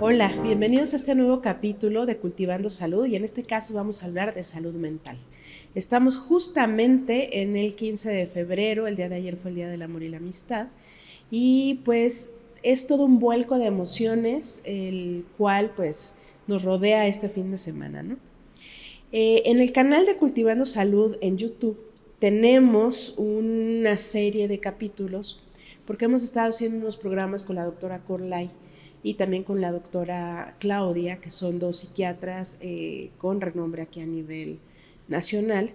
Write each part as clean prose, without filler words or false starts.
Hola, bienvenidos a este nuevo capítulo de Cultivando Salud y en este caso vamos a hablar de salud mental. Estamos justamente en el 15 de febrero, el día de ayer fue el Día del Amor y la Amistad y pues es todo un vuelco de emociones el cual pues nos rodea este fin de semana, ¿no? En el canal de Cultivando Salud en YouTube tenemos una serie de capítulos porque hemos estado haciendo unos programas con la doctora Corlay y también con la doctora Claudia, que son dos psiquiatras con renombre aquí a nivel nacional.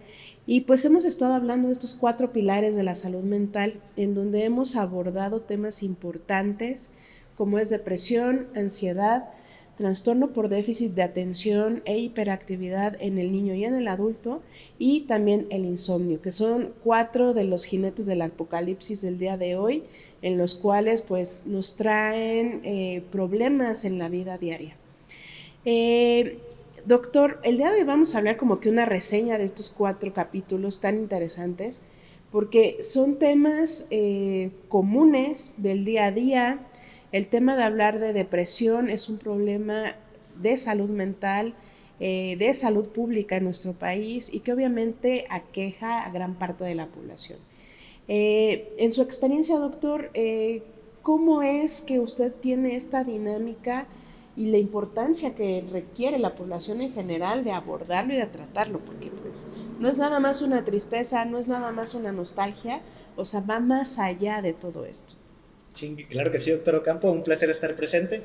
Y pues hemos estado hablando de estos 4 pilares de la salud mental, en donde hemos abordado temas importantes como es depresión, ansiedad, trastorno por déficit de atención e hiperactividad en el niño y en el adulto, y también el insomnio, que son 4 de los jinetes del apocalipsis del día de hoy, en los cuales pues nos traen problemas en la vida diaria. Doctor, el día de hoy vamos a hablar como que una reseña de estos 4 capítulos tan interesantes, porque son temas comunes del día a día. El tema de hablar de depresión es un problema de salud mental, de salud pública en nuestro país y que obviamente aqueja a gran parte de la población. En su experiencia, doctor, ¿cómo es que usted tiene esta dinámica y la importancia que requiere la población en general de abordarlo y de tratarlo? Porque pues no es nada más una tristeza, no es nada más una nostalgia, o sea, va más allá de todo esto. Sí, claro que sí, doctor Ocampo, un placer estar presente.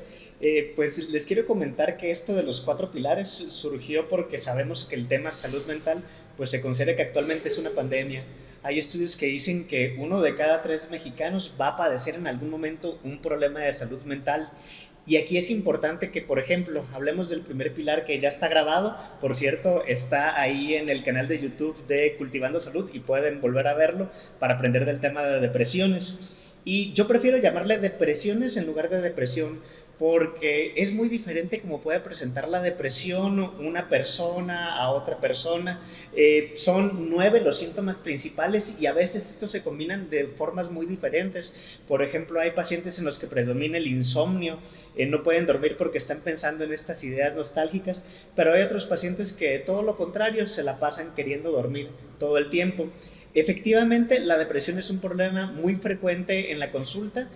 Pues les quiero comentar que esto de los 4 pilares surgió porque sabemos que el tema salud mental pues se considera que actualmente es una pandemia. Hay estudios que dicen que 1 de cada 3 mexicanos va a padecer en algún momento un problema de salud mental. Y aquí es importante que, por ejemplo, hablemos del primer pilar que ya está grabado. Por cierto, está ahí en el canal de YouTube de Cultivando Salud y pueden volver a verlo para aprender del tema de depresiones. Y yo prefiero llamarle depresiones en lugar de depresión, porque es muy diferente como puede presentar la depresión una persona a otra persona. Son 9 los síntomas principales y a veces estos se combinan de formas muy diferentes. Por ejemplo, hay pacientes en los que predomina el insomnio, no pueden dormir porque están pensando en estas ideas nostálgicas, pero hay otros pacientes que todo lo contrario, se la pasan queriendo dormir todo el tiempo. Efectivamente, la depresión es un problema muy frecuente en la consulta.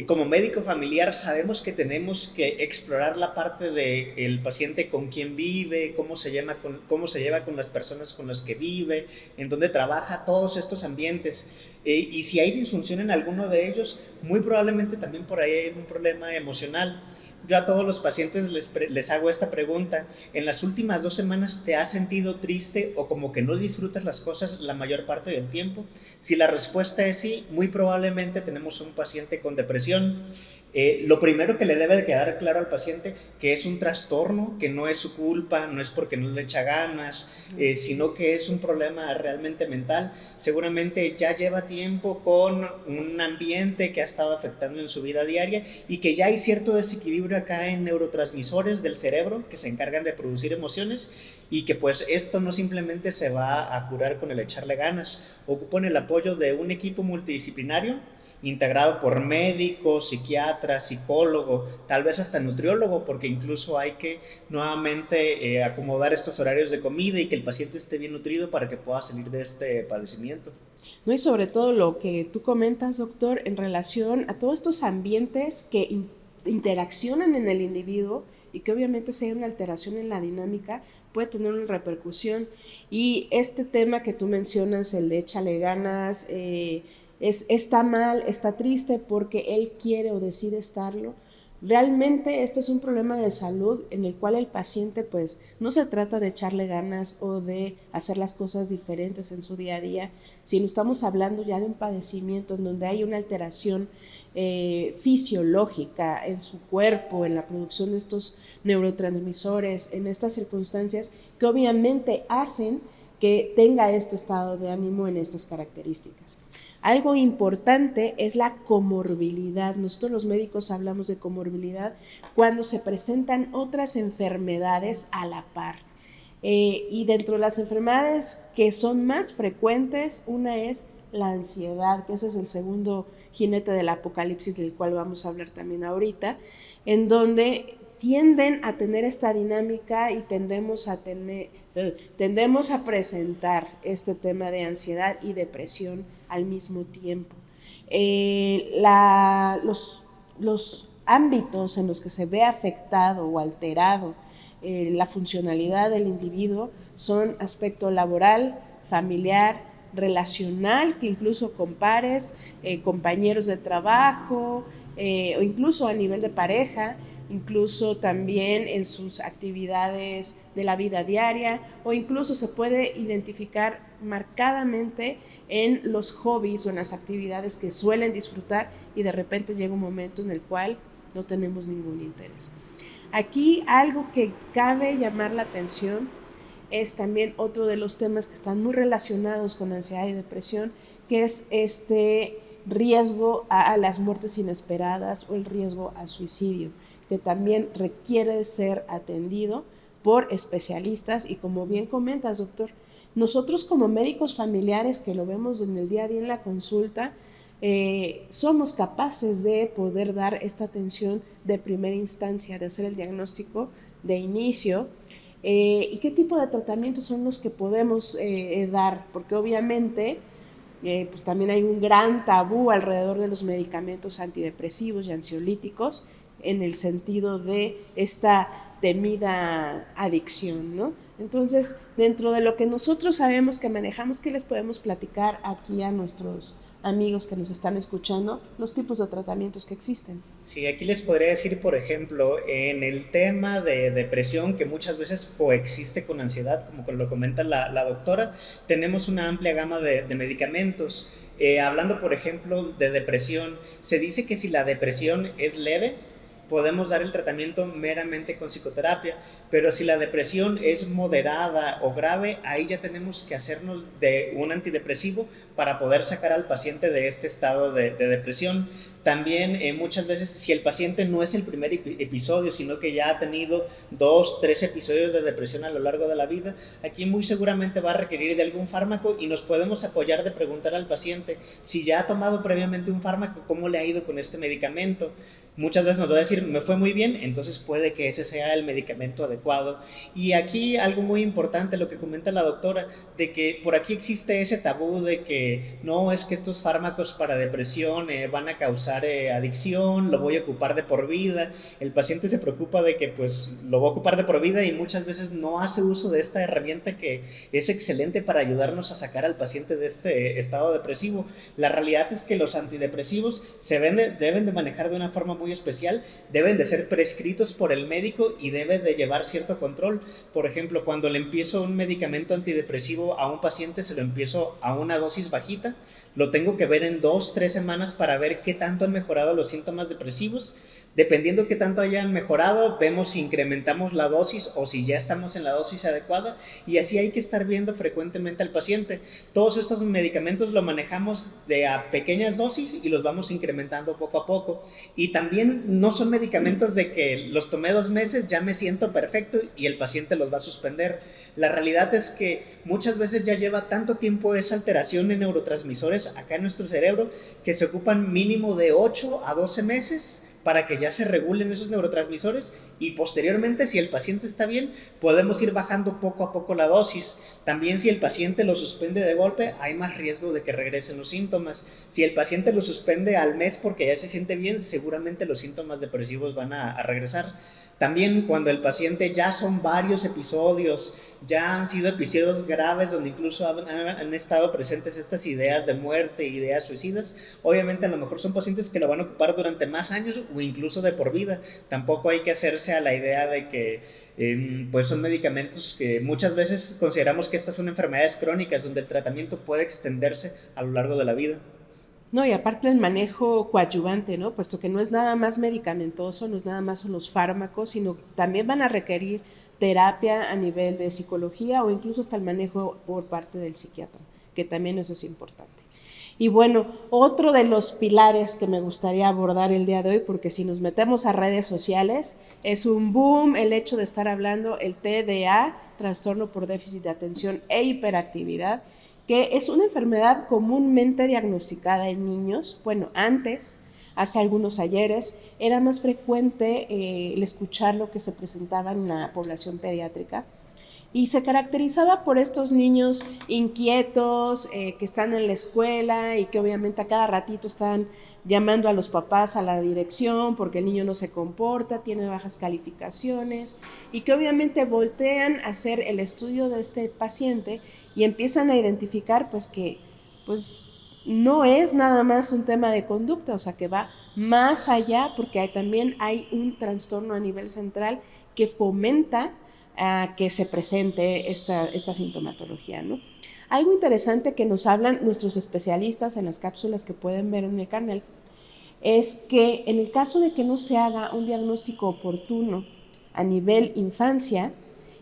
Como médico familiar sabemos que tenemos que explorar la parte del paciente, con quién vive, cómo se lleva con las personas con las que vive, en dónde trabaja, todos estos ambientes. Y si hay disfunción en alguno de ellos, muy probablemente también por ahí hay un problema emocional. Yo a todos los pacientes les hago esta pregunta: ¿en las últimas 2 semanas te has sentido triste o como que no disfrutas las cosas la mayor parte del tiempo? Si la respuesta es sí, muy probablemente tenemos un paciente con depresión. Lo primero que le debe de quedar claro al paciente que es un trastorno, que no es su culpa, no es porque no le echa ganas, sino que es un problema realmente mental. Seguramente ya lleva tiempo con un ambiente que ha estado afectando en su vida diaria y que ya hay cierto desequilibrio acá en neurotransmisores del cerebro que se encargan de producir emociones, y que pues esto no simplemente se va a curar con el echarle ganas. Ocupan el apoyo de un equipo multidisciplinario integrado por médico, psiquiatra, psicólogo, tal vez hasta nutriólogo, porque incluso hay que nuevamente acomodar estos horarios de comida y que el paciente esté bien nutrido para que pueda salir de este padecimiento. ¿No? Y sobre todo lo que tú comentas, doctor, en relación a todos estos ambientes que interaccionan en el individuo y que obviamente si hay una alteración en la dinámica puede tener una repercusión. Y este tema que tú mencionas, el de échale ganas, está mal, está triste porque él quiere o decide estarlo. Realmente este es un problema de salud en el cual el paciente pues no se trata de echarle ganas o de hacer las cosas diferentes en su día a día, sino estamos hablando ya de un padecimiento en donde hay una alteración fisiológica en su cuerpo, en la producción de estos neurotransmisores, en estas circunstancias que obviamente hacen que tenga este estado de ánimo en estas características. Algo importante es la comorbilidad. Nosotros los médicos hablamos de comorbilidad cuando se presentan otras enfermedades a la par. Y dentro de las enfermedades que son más frecuentes, una es la ansiedad, que ese es el segundo jinete del apocalipsis del cual vamos a hablar también ahorita, en donde tienden a tener esta dinámica y tendemos a presentar este tema de ansiedad y depresión al mismo tiempo. Los ámbitos en los que se ve afectado o alterado la funcionalidad del individuo son aspecto laboral, familiar, relacional, que incluso con pares, compañeros de trabajo, o incluso a nivel de pareja, incluso también en sus actividades de la vida diaria, o incluso se puede identificar marcadamente en los hobbies o en las actividades que suelen disfrutar y de repente llega un momento en el cual no tenemos ningún interés. Aquí algo que cabe llamar la atención es también otro de los temas que están muy relacionados con ansiedad y depresión, que es este riesgo a las muertes inesperadas o el riesgo al suicidio, que también requiere ser atendido por especialistas y como bien comentas, doctor, nosotros como médicos familiares que lo vemos en el día a día en la consulta, somos capaces de poder dar esta atención de primera instancia, de hacer el diagnóstico de inicio, y qué tipo de tratamientos son los que podemos dar, porque obviamente pues también hay un gran tabú alrededor de los medicamentos antidepresivos y ansiolíticos en el sentido de esta temida adicción, ¿no? Entonces, dentro de lo que nosotros sabemos que manejamos, ¿qué les podemos platicar aquí a nuestros amigos que nos están escuchando, los tipos de tratamientos que existen? Sí, aquí les podría decir, por ejemplo, en el tema de depresión, que muchas veces coexiste con ansiedad, como lo comenta la doctora, tenemos una amplia gama de medicamentos. Hablando, por ejemplo, de depresión, se dice que si la depresión es leve, podemos dar el tratamiento meramente con psicoterapia, pero si la depresión es moderada o grave, ahí ya tenemos que hacernos de un antidepresivo para poder sacar al paciente de este estado de depresión. También muchas veces si el paciente no es el primer episodio, sino que ya ha tenido 2, 3 episodios de depresión a lo largo de la vida, aquí muy seguramente va a requerir de algún fármaco y nos podemos apoyar de preguntar al paciente si ya ha tomado previamente un fármaco, cómo le ha ido con este medicamento. Muchas veces nos va a decir, me fue muy bien, entonces puede que ese sea el medicamento adecuado. Y aquí algo muy importante, lo que comenta la doctora, de que por aquí existe ese tabú de que no, es que estos fármacos para depresión van a causar adicción, lo voy a ocupar de por vida. El paciente se preocupa de que pues lo va a ocupar de por vida y muchas veces no hace uso de esta herramienta que es excelente para ayudarnos a sacar al paciente de este estado depresivo. La realidad es que los antidepresivos deben de manejar de una forma muy especial, deben de ser prescritos por el médico y deben de llevar cierto control. Por ejemplo, cuando le empiezo un medicamento antidepresivo a un paciente, se lo empiezo a una dosis bajita, lo tengo que ver en 2, 3 semanas para ver qué tanto han mejorado los síntomas depresivos. Dependiendo qué tanto hayan mejorado, vemos si incrementamos la dosis o si ya estamos en la dosis adecuada, y así hay que estar viendo frecuentemente al paciente. Todos estos medicamentos lo manejamos de a pequeñas dosis y los vamos incrementando poco a poco. Y también no son medicamentos de que los tomé 2 meses, ya me siento perfecto y el paciente los va a suspender. La realidad es que muchas veces ya lleva tanto tiempo esa alteración en neurotransmisores acá en nuestro cerebro que se ocupan mínimo de 8 a 12 meses para que ya se regulen esos neurotransmisores, y posteriormente, si el paciente está bien, podemos ir bajando poco a poco la dosis. También si el paciente lo suspende de golpe, hay más riesgo de que regresen los síntomas. Si el paciente lo suspende al mes porque ya se siente bien, seguramente los síntomas depresivos van a regresar. También cuando el paciente ya son varios episodios, ya han sido episodios graves donde incluso han estado presentes estas ideas de muerte, ideas suicidas, obviamente a lo mejor son pacientes que lo van a ocupar durante más años o incluso de por vida. Tampoco hay que hacerse a la idea de que pues son medicamentos que muchas veces consideramos que estas son enfermedades crónicas donde el tratamiento puede extenderse a lo largo de la vida. No, y aparte el manejo coadyuvante, ¿no? Puesto que no es nada más medicamentoso, no es nada más son los fármacos, sino también van a requerir terapia a nivel de psicología o incluso hasta el manejo por parte del psiquiatra, que también eso es importante. Y bueno, otro de los pilares que me gustaría abordar el día de hoy, porque si nos metemos a redes sociales, es un boom el hecho de estar hablando el TDA, trastorno por déficit de atención e hiperactividad, que es una enfermedad comúnmente diagnosticada en niños. Bueno, antes, hace algunos ayeres, era más frecuente el escuchar lo que se presentaba en la población pediátrica y se caracterizaba por estos niños inquietos que están en la escuela y que obviamente a cada ratito están llamando a los papás a la dirección porque el niño no se comporta, tiene bajas calificaciones y que obviamente voltean a hacer el estudio de este paciente y empiezan a identificar pues que pues no es nada más un tema de conducta, o sea que va más allá porque también hay un trastorno a nivel central que fomenta a que se presente esta sintomatología, ¿no? Algo interesante que nos hablan nuestros especialistas en las cápsulas que pueden ver en el canal es que en el caso de que no se haga un diagnóstico oportuno a nivel infancia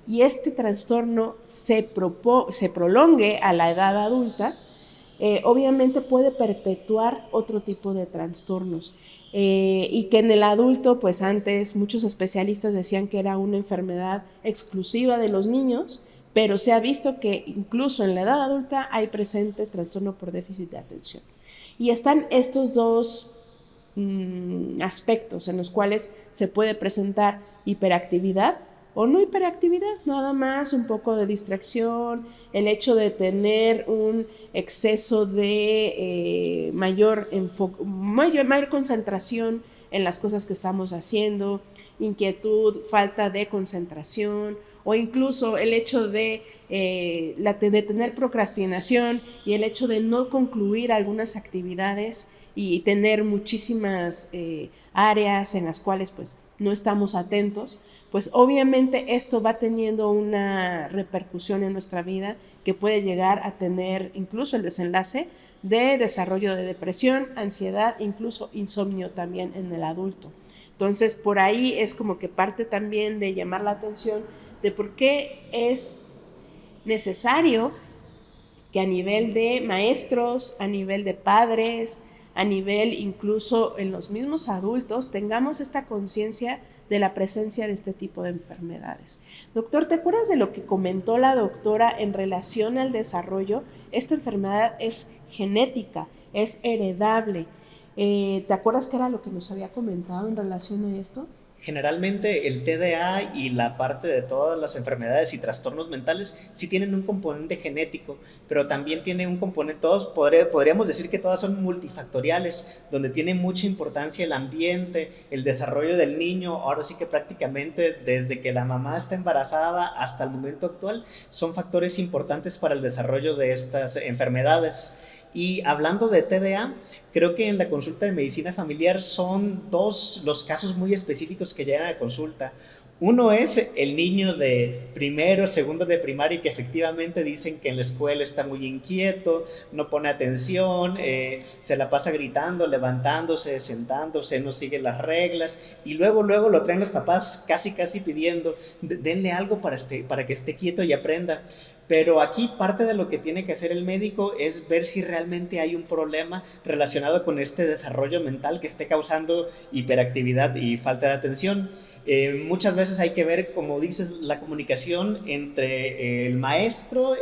y este trastorno se prolongue a la edad adulta, obviamente puede perpetuar otro tipo de trastornos y que en el adulto, pues antes muchos especialistas decían que era una enfermedad exclusiva de los niños, pero se ha visto que incluso en la edad adulta hay presente trastorno por déficit de atención. Y están estos dos aspectos en los cuales se puede presentar hiperactividad o no hiperactividad, nada más un poco de distracción, el hecho de tener un exceso de mayor concentración en las cosas que estamos haciendo, inquietud, falta de concentración o incluso el hecho de tener procrastinación y el hecho de no concluir algunas actividades y tener muchísimas áreas en las cuales pues no estamos atentos, pues obviamente esto va teniendo una repercusión en nuestra vida que puede llegar a tener incluso el desenlace de desarrollo de depresión, ansiedad, incluso insomnio también en el adulto. Entonces, por ahí es como que parte también de llamar la atención de por qué es necesario que a nivel de maestros, a nivel de padres, a nivel incluso en los mismos adultos, tengamos esta conciencia de la presencia de este tipo de enfermedades. Doctor, ¿te acuerdas de lo que comentó la doctora en relación al desarrollo? Esta enfermedad es genética, es heredable. ¿Te acuerdas qué era lo que nos había comentado en relación a esto? Generalmente el TDA y la parte de todas las enfermedades y trastornos mentales sí tienen un componente genético, pero también tiene un componente, podríamos decir que todas son multifactoriales, donde tiene mucha importancia el ambiente, el desarrollo del niño. Ahora sí que prácticamente desde que la mamá está embarazada hasta el momento actual son factores importantes para el desarrollo de estas enfermedades. Y hablando de TDA, creo que en la consulta de medicina familiar son dos los casos muy específicos que llegan a consulta. Uno es el niño de primero, segundo de primaria que efectivamente dicen que en la escuela está muy inquieto, no pone atención, se la pasa gritando, levantándose, sentándose, no sigue las reglas y luego lo traen los papás casi pidiendo, denle algo para que esté quieto y aprenda. Pero aquí parte de lo que tiene que hacer el médico es ver si realmente hay un problema relacionado con este desarrollo mental que esté causando hiperactividad y falta de atención. Muchas veces hay que ver, como dices, la comunicación entre el maestro,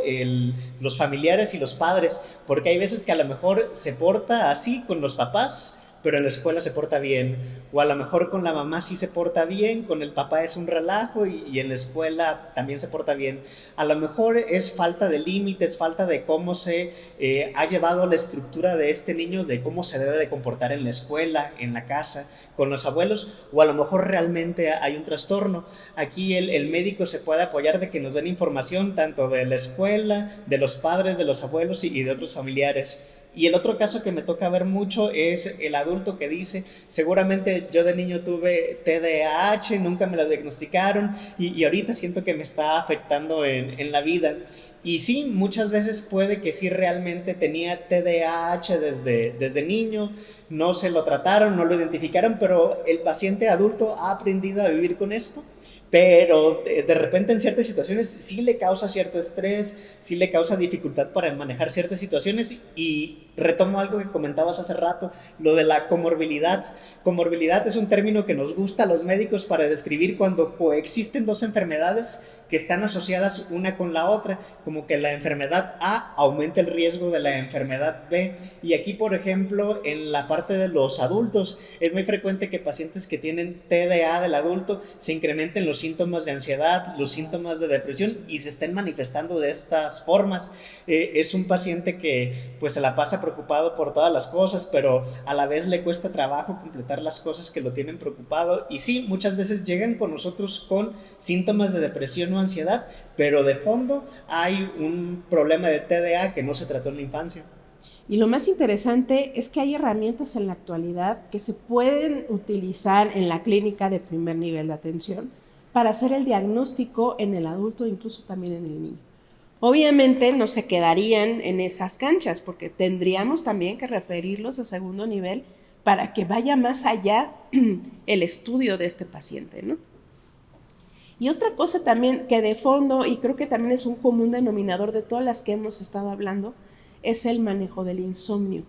los familiares y los padres, porque hay veces que a lo mejor se porta así con los papás, pero en la escuela se porta bien, o a lo mejor con la mamá sí se porta bien, con el papá es un relajo y en la escuela también se porta bien. A lo mejor es falta de límites, falta de cómo se ha llevado la estructura de este niño, de cómo se debe de comportar en la escuela, en la casa, con los abuelos, o a lo mejor realmente hay un trastorno. Aquí el médico se puede apoyar de que nos den información tanto de la escuela, de los padres, de los abuelos y de otros familiares. Y el otro caso que me toca ver mucho es el adulto que dice, seguramente yo de niño tuve TDAH, nunca me lo diagnosticaron y ahorita siento que me está afectando en la vida. Y sí, muchas veces puede que sí realmente tenía TDAH desde niño, no se lo trataron, no lo identificaron, pero el paciente adulto ha aprendido a vivir con esto. Pero de repente en ciertas situaciones sí le causa cierto estrés, sí le causa dificultad para manejar ciertas situaciones y retomo algo que comentabas hace rato, lo de la comorbilidad. Comorbilidad es un término que nos gusta a los médicos para describir cuando coexisten dos enfermedades que están asociadas una con la otra, como que la enfermedad A aumenta el riesgo de la enfermedad B. Y aquí, por ejemplo, en la parte de los adultos, es muy frecuente que pacientes que tienen TDA del adulto se incrementen los síntomas de ansiedad, los síntomas de depresión y se estén manifestando de estas formas. Es un paciente que pues se la pasa preocupado por todas las cosas, pero a la vez le cuesta trabajo completar las cosas que lo tienen preocupado. Y sí, muchas veces llegan con nosotros con síntomas de depresión o ansiedad, pero de fondo hay un problema de TDA que no se trató en la infancia. Y lo más interesante es que hay herramientas en la actualidad que se pueden utilizar en la clínica de primer nivel de atención para hacer el diagnóstico en el adulto e incluso también en el niño. Obviamente no se quedarían en esas canchas porque tendríamos también que referirlos a segundo nivel para que vaya más allá el estudio de este paciente, ¿no? Y otra cosa también que de fondo, y creo que también es un común denominador de todas las que hemos estado hablando, es el manejo del insomnio,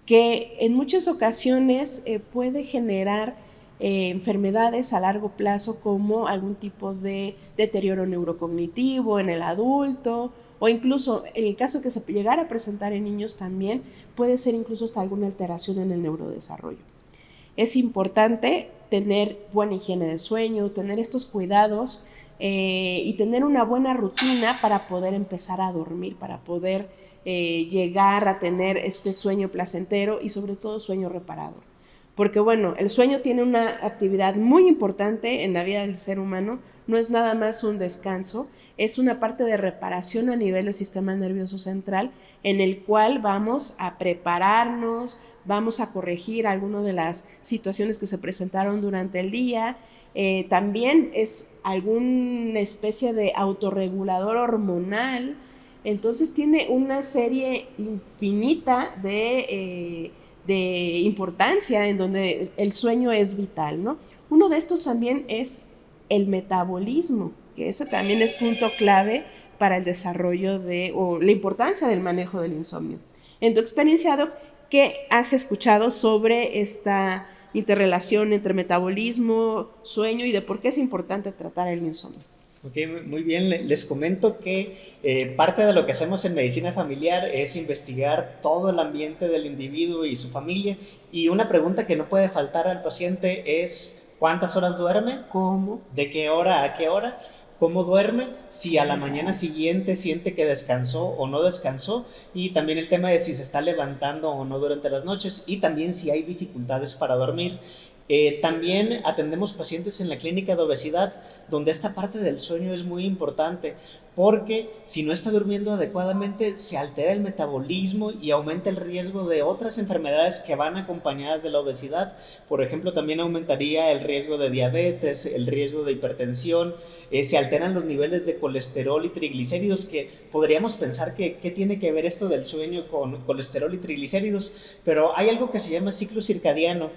que en muchas ocasiones puede generar enfermedades a largo plazo como algún tipo de deterioro neurocognitivo en el adulto o incluso en el caso que se llegara a presentar en niños también puede ser incluso hasta alguna alteración en el neurodesarrollo. Es importante tener buena higiene de sueño, tener estos cuidados y tener una buena rutina para poder empezar a dormir, para poder llegar a tener este sueño placentero y sobre todo sueño reparador. Porque bueno, el sueño tiene una actividad muy importante en la vida del ser humano, no es nada más un descanso, es una parte de reparación a nivel del sistema nervioso central en el cual vamos a prepararnos, vamos a corregir algunas de las situaciones que se presentaron durante el día. También es alguna especie de autorregulador hormonal, entonces tiene una serie infinita de importancia en donde el sueño es vital, ¿no? Uno de estos también es el metabolismo, que ese también es punto clave para el desarrollo o la importancia del manejo del insomnio. En tu experiencia, Doc, ¿qué has escuchado sobre esta interrelación entre metabolismo, sueño y de por qué es importante tratar el insomnio? Ok, muy bien. Les comento que parte de lo que hacemos en medicina familiar es investigar todo el ambiente del individuo y su familia. Y una pregunta que no puede faltar al paciente es ¿cuántas horas duerme? ¿Cómo? ¿De qué hora a qué hora? ¿Cómo duerme? Si a la mañana siguiente siente que descansó o no descansó. Y también el tema de si se está levantando o no durante las noches. Y también si hay dificultades para dormir. También atendemos pacientes en la clínica de obesidad, donde esta parte del sueño es muy importante, porque si no está durmiendo adecuadamente, se altera el metabolismo y aumenta el riesgo de otras enfermedades que van acompañadas de la obesidad. Por ejemplo, también aumentaría el riesgo de diabetes, el riesgo de hipertensión, se alteran los niveles de colesterol y triglicéridos, que podríamos pensar que ¿qué tiene que ver esto del sueño con colesterol y triglicéridos? Pero hay algo que se llama ciclo circadiano.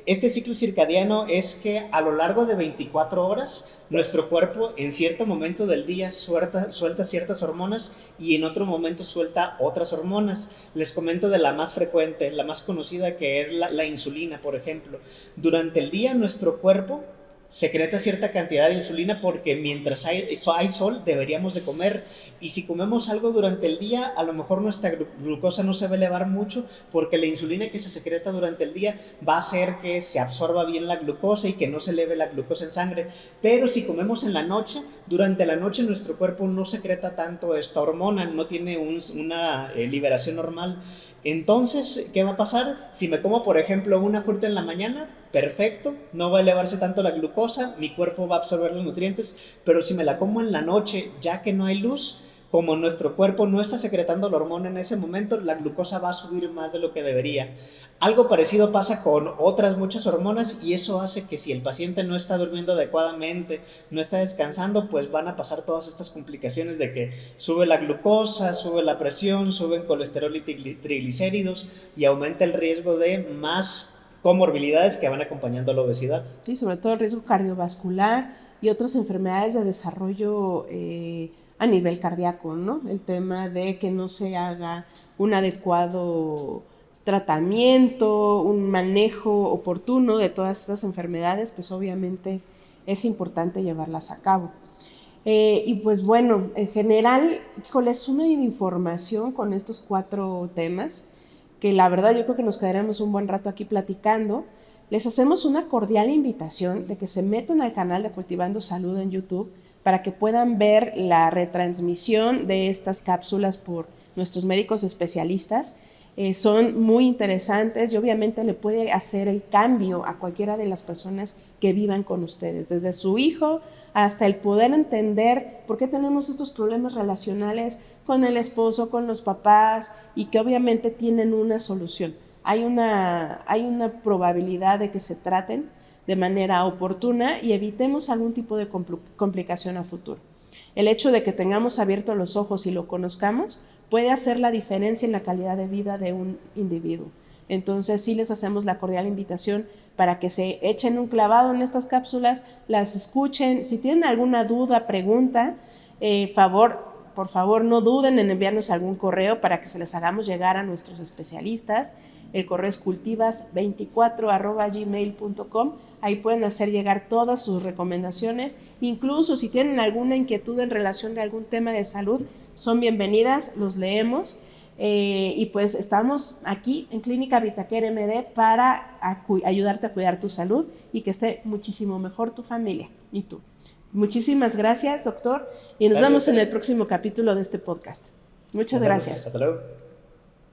Este ciclo circadiano es que a lo largo de 24 horas nuestro cuerpo en cierto momento del día suelta ciertas hormonas y en otro momento suelta otras hormonas. Les comento de la más frecuente, la más conocida, que es la insulina, por ejemplo. Durante el día nuestro cuerpo secreta cierta cantidad de insulina porque mientras hay sol deberíamos de comer, y si comemos algo durante el día a lo mejor nuestra glucosa no se va a elevar mucho porque la insulina que se secreta durante el día va a hacer que se absorba bien la glucosa y que no se eleve la glucosa en sangre. Pero si comemos en la noche, durante la noche nuestro cuerpo no secreta tanto esta hormona, no tiene una liberación normal. Entonces, ¿qué va a pasar? Si me como, por ejemplo, una fruta en la mañana, perfecto, no va a elevarse tanto la glucosa, mi cuerpo va a absorber los nutrientes, pero si me la como en la noche, ya que no hay luz, como nuestro cuerpo no está secretando la hormona en ese momento, la glucosa va a subir más de lo que debería. Algo parecido pasa con otras muchas hormonas, y eso hace que si el paciente no está durmiendo adecuadamente, no está descansando, pues van a pasar todas estas complicaciones de que sube la glucosa, sube la presión, suben colesterol y triglicéridos y aumenta el riesgo de más comorbilidades que van acompañando a la obesidad. Sí, sobre todo el riesgo cardiovascular y otras enfermedades de desarrollo a nivel cardíaco, ¿no? El tema de que no se haga un adecuado tratamiento, un manejo oportuno de todas estas enfermedades, pues obviamente es importante llevarlas a cabo. Y pues bueno, en general, híjole, es una información con estos 4 temas que la verdad yo creo que nos quedaremos un buen rato aquí platicando. Les hacemos una cordial invitación de que se metan al canal de Cultivando Salud en YouTube para que puedan ver la retransmisión de estas cápsulas por nuestros médicos especialistas. Son muy interesantes y obviamente le puede hacer el cambio a cualquiera de las personas que vivan con ustedes, desde su hijo hasta el poder entender por qué tenemos estos problemas relacionales con el esposo, con los papás, y que obviamente tienen una solución. Hay una probabilidad de que se traten de manera oportuna y evitemos algún tipo de complicación a futuro. El hecho de que tengamos abiertos los ojos y lo conozcamos puede hacer la diferencia en la calidad de vida de un individuo. Entonces sí les hacemos la cordial invitación para que se echen un clavado en estas cápsulas, las escuchen. Si tienen alguna duda, pregunta, por favor no duden en enviarnos algún correo para que se les hagamos llegar a nuestros especialistas. El correo es cultivas24@gmail.com. Ahí pueden hacer llegar todas sus recomendaciones. Incluso si tienen alguna inquietud en relación de algún tema de salud, son bienvenidas, los leemos. Y pues estamos aquí en Clínica Vitaquer MD para ayudarte a cuidar tu salud y que esté muchísimo mejor tu familia y tú. Muchísimas gracias, doctor, y nos vemos en el próximo capítulo de este podcast. Muchas gracias. Hasta luego.